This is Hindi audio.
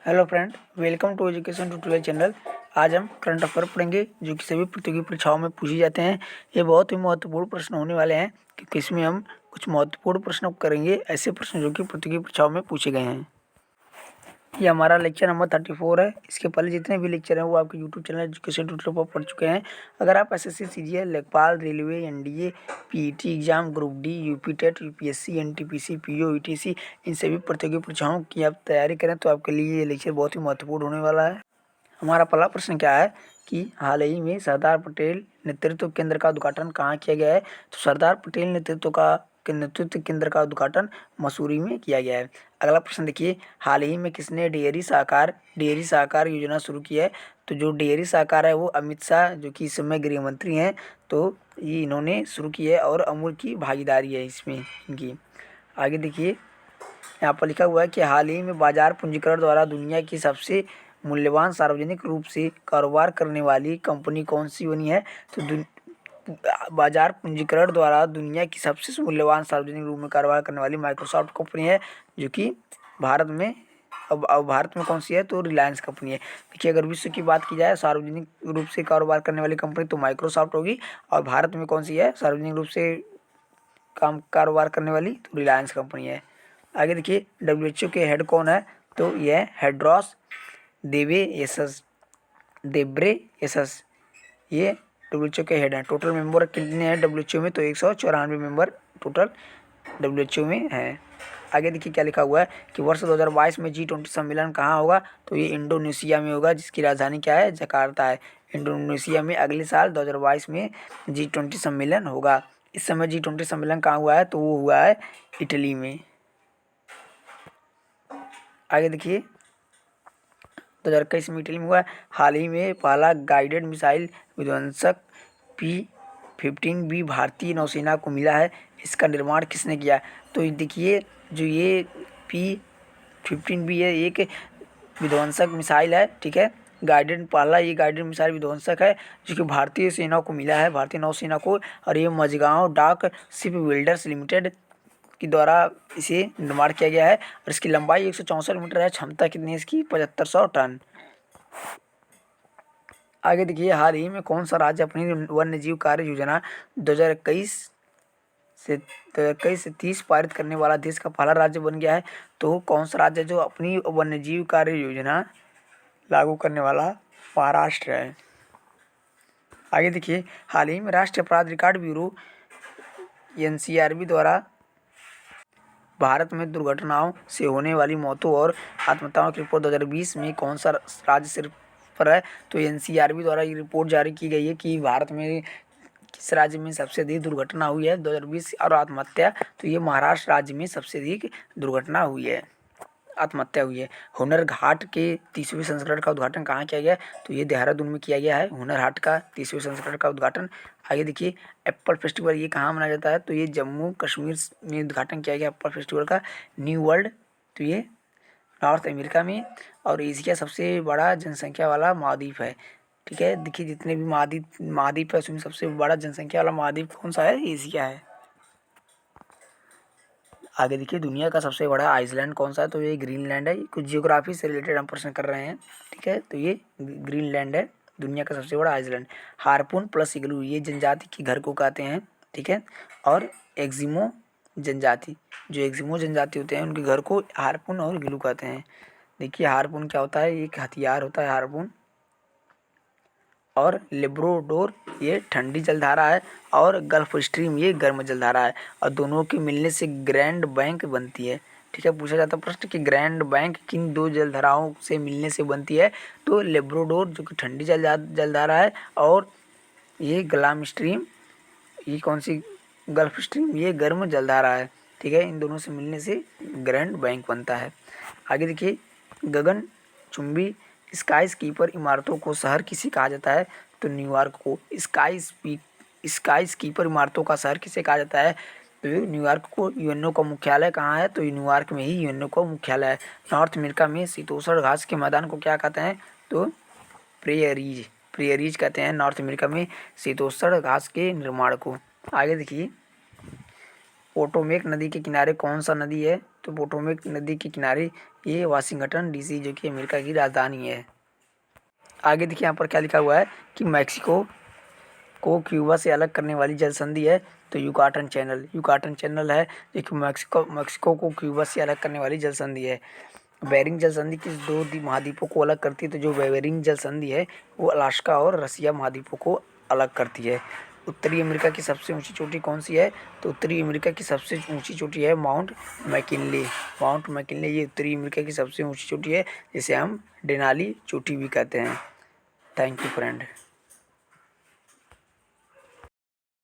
Hello friend, welcome to education tutorial channel. आज हम करंट अफेयर पढ़ेंगे जो कि सभी प्रतियोगी परीक्षाओं में पूछे जाते हैं। ये बहुत ही महत्वपूर्ण प्रश्न होने वाले हैं क्योंकि इसमें हम कुछ महत्वपूर्ण प्रश्न करेंगे, ऐसे प्रश्न जो कि प्रतियोगी परीक्षाओं में पूछे गए हैं। ये हमारा लेक्चर नंबर 34 है। इसके पहले जितने भी लेक्चर हैं वो आपके यूट्यूब चैनल एजुकेशन ट्यूटोरियल पर पढ़ चुके हैं। अगर आप एसएससी, सीजीएल, लेखपाल, railway, NDA, PET exam, group D, UP TET, UPSC, NTPC, PO, ETC, इन सभी प्रतियोगी परीक्षाओं की आप तैयारी करें तो आपके लिए ये लेक्चर बहुत ही महत्वपूर्ण होने वाला है। हमारा पहला प्रश्न क्या है कि हाल ही में सरदार पटेल नेतृत्व केंद्र का उद्घाटन कहाँ किया गया है। तो सरदार पटेल नेतृत्व केंद्र का उद्घाटन मसूरी में किया गया है। अगला प्रश्न देखिए, हाल ही में किसने डेयरी सहकार योजना शुरू की है। तो जो डेयरी सहकार है वो अमित शाह, जो कि इस समय गृह मंत्री हैं, तो ये इन्होंने शुरू की है और अमूल की भागीदारी है इसमें इनकी। आगे देखिए, यहाँ पर लिखा हुआ है कि हाल ही में बाजार पूंजीकरण द्वारा दुनिया की सबसे मूल्यवान सार्वजनिक रूप से कारोबार करने वाली कंपनी कौन सी बनी है। तो बाजार पूंजीकरण द्वारा दुनिया की सबसे मूल्यवान सार्वजनिक रूप में कारोबार करने वाली माइक्रोसॉफ्ट कंपनी है, जो कि भारत में अब भारत में कौन सी है, तो रिलायंस कंपनी है। देखिए, अगर विश्व की बात की जाए सार्वजनिक रूप से कारोबार करने वाली कंपनी तो माइक्रोसॉफ्ट होगी, और भारत में कौन सी है सार्वजनिक रूप से कारोबार करने वाली, तो रिलायंस कंपनी है। आगे देखिए, डब्ल्यूएचओ के हेड कौन है। तो यह हेड्रॉस देब्रेयेसस, ये डब्ल्यूएचओ के हेड हैं। टोटल मेंबर कितने हैं डब्ल्यूएचओ में, तो 194 मेंबर टोटल डब्ल्यूएचओ में है। आगे देखिए क्या लिखा हुआ है कि वर्ष 2022 में G20 सम्मेलन कहाँ होगा। तो ये इंडोनेशिया में होगा, जिसकी राजधानी क्या है, जकार्ता है। इंडोनेशिया में अगले साल 2022 में G20 सम्मेलन होगा। इस समय G20 सम्मेलन कहाँ हुआ है, तो वो हुआ है इटली में। आगे देखिए, 2021 में इटली में हुआ। हाल ही में पहला गाइडेड मिसाइल विध्वंसक P-15B भारतीय नौसेना को मिला है। इसका निर्माण किसने किया। तो देखिए, जो ये P-15B है, एक विध्वंसक मिसाइल है, ठीक है। ये गाइडेड मिसाइल विध्वंसक है जो कि भारतीय सेना को मिला है, भारतीय नौसेना को। और ये मझगांव डाक शिप बिल्डर्स लिमिटेड के द्वारा इसे निर्माण किया गया है, और इसकी लंबाई 164 मीटर है। क्षमता कितनी है इसकी, 7500 टन। आगे देखिए, हाल ही में कौन सा राज्य अपनी वन्य जीव कार्य योजना 2021 से 30 पारित करने वाला देश का पहला राज्य बन गया है। तो कौन सा राज्य जो अपनी वन्य जीव कार्य योजना लागू करने वाला, महाराष्ट्र है। आगे देखिए, हाल ही में राष्ट्रीय अपराध रिकॉर्ड ब्यूरो एनसीआरबी द्वारा भारत में दुर्घटनाओं से होने वाली मौतों और आत्महत्याओं की रिपोर्ट 2020 में कौन सा राज्य सिर पर है। तो एनसीआरबी द्वारा ये रिपोर्ट जारी की गई है कि भारत में किस राज्य में सबसे अधिक दुर्घटना हुई है 2020 और आत्महत्या। तो ये महाराष्ट्र राज्य में सबसे अधिक दुर्घटना हुई है, आत्महत्या हुई है। हुनर हाट के 30वें संस्करण का उद्घाटन कहाँ किया गया। तो ये देहरादून में किया गया है, हुनर हाट का 30वें संस्करण का उद्घाटन। आगे देखिए, एप्पल फेस्टिवल ये कहाँ मनाया जाता है। तो ये जम्मू कश्मीर में उद्घाटन किया गया एप्पल फेस्टिवल का, न्यू वर्ल्ड। तो ये नॉर्थ अमेरिका में और एशिया सबसे बड़ा जनसंख्या वाला महाद्वीप है, ठीक है। देखिए, जितने भी महाद्वीप है उसमें सबसे बड़ा जनसंख्या वाला महाद्वीप कौन सा है, एशिया है। आगे देखिए, दुनिया का सबसे बड़ा आइसलैंड कौन सा है। तो ये ग्रीनलैंड है। कुछ जियोग्राफी से रिलेटेड हम प्रश्न कर रहे हैं, ठीक है। तो ये ग्रीनलैंड है, दुनिया का सबसे बड़ा आइसलैंड। हार्पून प्लस इग्लू ये जनजाति के घर को कहते हैं, ठीक है। और एक्जिमो जनजाति, जो एक्जिमो जनजाति होते हैं उनके घर को हार्पून और इग्लू कहते हैं। देखिए, हार्पून क्या होता है, एक हथियार होता है हार्पून। और लेब्राडोर ये ठंडी जलधारा है, और गल्फ स्ट्रीम ये गर्म जलधारा है, और दोनों के मिलने से ग्रैंड बैंक बनती है, ठीक है। पूछा जाता है प्रश्न कि ग्रैंड बैंक किन दो जलधाराओं से मिलने से बनती है। तो लेब्राडोर जो कि ठंडी जलधारा है, और ये गलाम स्ट्रीम, ये कौन सी, गल्फ स्ट्रीम ये गर्म जलधारा है, ठीक है। इन दोनों से मिलने से ग्रैंड बैंक बनता है। आगे देखिए, गगन चुंबी स्काई स्कीपर इमारतों को शहर किसे कहा जाता है। तो न्यूयॉर्क को स्काई स्कीपर इमारतों का शहर किसे कहा जाता है। तो न्यूयॉर्क को। यूएनओ का मुख्यालय कहाँ है। तो न्यूयॉर्क में ही यूएनओ का मुख्यालय है। नॉर्थ अमेरिका में शीतोष्ण घास के मैदान को क्या कहते हैं। तो प्रेयरीज कहते हैं, नॉर्थ अमेरिका में शीतोष्ण घास के निर्माण को। आगे देखिए, पोटोमेक नदी के किनारे कौन सा नदी है? तो पोटोमेक नदी के किनारे ये वाशिंगटन डीसी जो कि अमेरिका की राजधानी है। आगे देखिए यहाँ पर क्या लिखा हुआ है कि मैक्सिको को क्यूबा से अलग करने वाली जल संधि है। तो युकाटन चैनल है जो कि मैक्सिको को क्यूबा से अलग करने वाली जल संधि है। बेरिंग जल संधि किस दो महाद्वीपों को अलग करती है? तो जो बेरिंग जल संधि है वो अलास्का और रसिया महाद्वीपों को अलग करती है। उत्तरी अमेरिका की सबसे ऊंची चोटी कौन सी है? तो उत्तरी अमेरिका की सबसे ऊंची चोटी है माउंट मैकिनले। ये उत्तरी अमेरिका की सबसे ऊंची चोटी है, जिसे हम डेनाली चोटी भी कहते हैं। Thank you friend.